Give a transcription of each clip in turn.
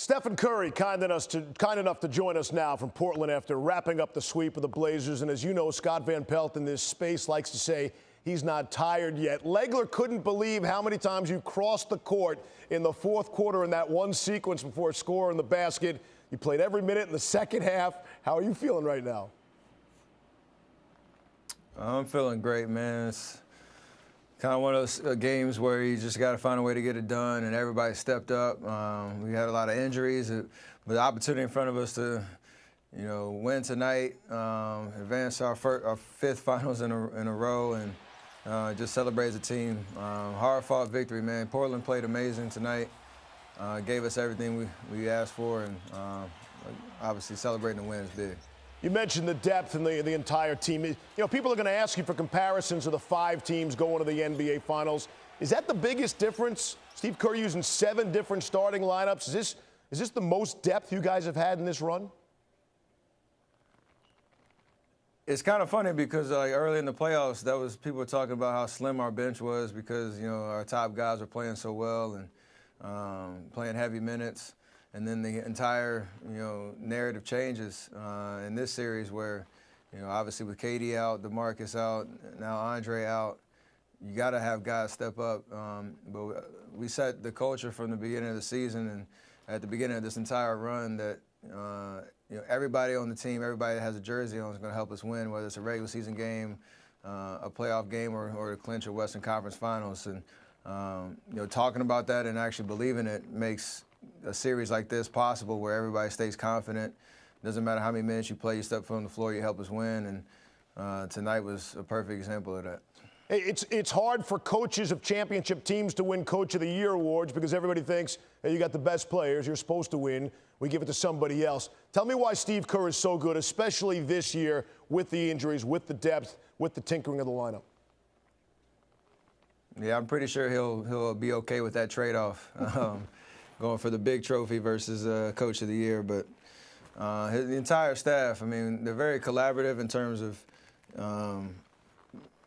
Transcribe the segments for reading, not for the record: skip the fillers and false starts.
Steph Curry, kind enough to join us now from Portland after wrapping up the sweep of the Blazers. And as you know, Scott Van Pelt in this space likes to say he's not tired yet. Legler couldn't believe how many times you crossed the court in the fourth quarter in that one sequence before scoring the basket. You played every minute in the second half. How are you feeling right now? I'm feeling great, man. It's kind of one of those games where you just got to find a way to get it done, and everybody stepped up. We had a lot of injuries, but the opportunity in front of us to, win tonight, advance our fifth finals in a row, and just celebrate as a team. Hard-fought victory, man. Portland played amazing tonight, gave us everything we asked for, and obviously celebrating the win is big. You mentioned the depth and the entire team. People are going to ask you for comparisons of the 5 teams going to the NBA Finals. Is that the biggest difference? Steve Kerr using 7 different starting lineups. Is this the most depth you guys have had in this run? It's kind of funny because early in the playoffs, people were talking about how slim our bench was because our top guys were playing so well and playing heavy minutes. And then the entire, narrative changes in this series where, obviously with KD out, DeMarcus out, now Andre out, you got to have guys step up. But we set the culture from the beginning of the season and at the beginning of this entire run that, everybody on the team, everybody that has a jersey on is going to help us win, whether it's a regular season game, a playoff game, or to clinch a Western Conference Finals. And, talking about that and actually believing it makes a series like this possible where everybody stays confident. Doesn't matter how many minutes you play, you step foot on the floor, you help us win, and tonight was a perfect example of that. Hey, it's hard for coaches of championship teams to win Coach of the Year awards because everybody thinks, hey, you got the best players, you're supposed to win, we give it to somebody else. Tell me why Steve Kerr is so good, especially this year with the injuries, with the depth, with the tinkering of the lineup. Yeah, I'm pretty sure he'll be okay with that trade-off. Going for the big trophy versus Coach of the Year. But the entire staff, they're very collaborative in terms of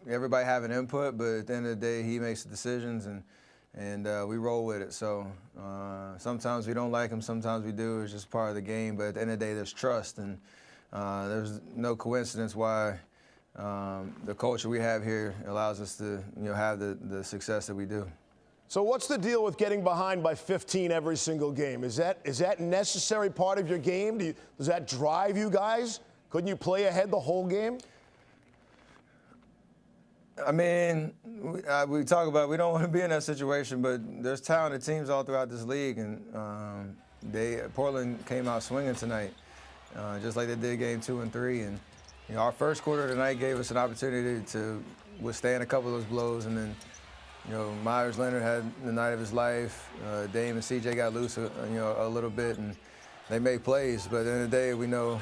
everybody having input, but at the end of the day, he makes the decisions, and we roll with it. So sometimes we don't like him, sometimes we do. It's just part of the game. But at the end of the day, there's trust, and there's no coincidence why the culture we have here allows us to have the success that we do. So what's the deal with getting behind by 15 every single game? Is that necessary part of your game? Does that drive you guys? Couldn't you play ahead the whole game? We talk about we don't want to be in that situation, but there's talented teams all throughout this league, and Portland came out swinging tonight, just like they did game 2 and 3. And our first quarter tonight gave us an opportunity to withstand a couple of those blows, and then Myers Leonard had the night of his life. Dame and CJ got loose, a little bit, and they made plays. But at the end of the day, we know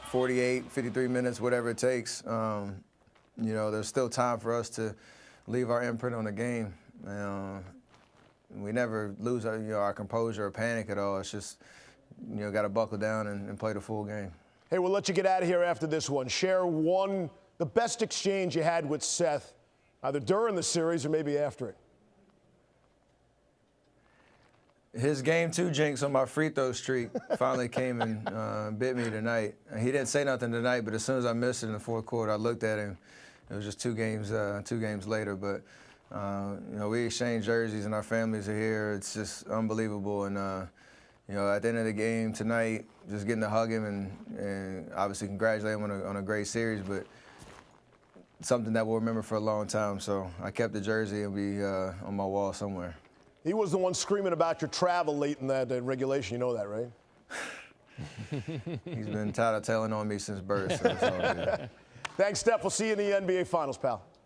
48, 53 minutes, whatever it takes, there's still time for us to leave our imprint on the game. We never lose our composure or panic at all. It's just, got to buckle down and play the full game. Hey, we'll let you get out of here after this one. Share the best exchange you had with Seth, either during the series or maybe after it. His game 2 jinx on my free throw streak finally came and bit me tonight. He didn't say nothing tonight, but as soon as I missed it in the fourth quarter, I looked at him. It was just 2 games later. But we exchanged jerseys and our families are here. It's just unbelievable. And at the end of the game tonight, just getting to hug him and obviously congratulate him on a great series, but something that we'll remember for a long time. So I kept the jersey and be on my wall somewhere. He was the one screaming about your travel late in that regulation. You know that, right? He's been tattletaling on me since birth. So it's all good. Thanks, Steph. We'll see you in the NBA Finals, pal.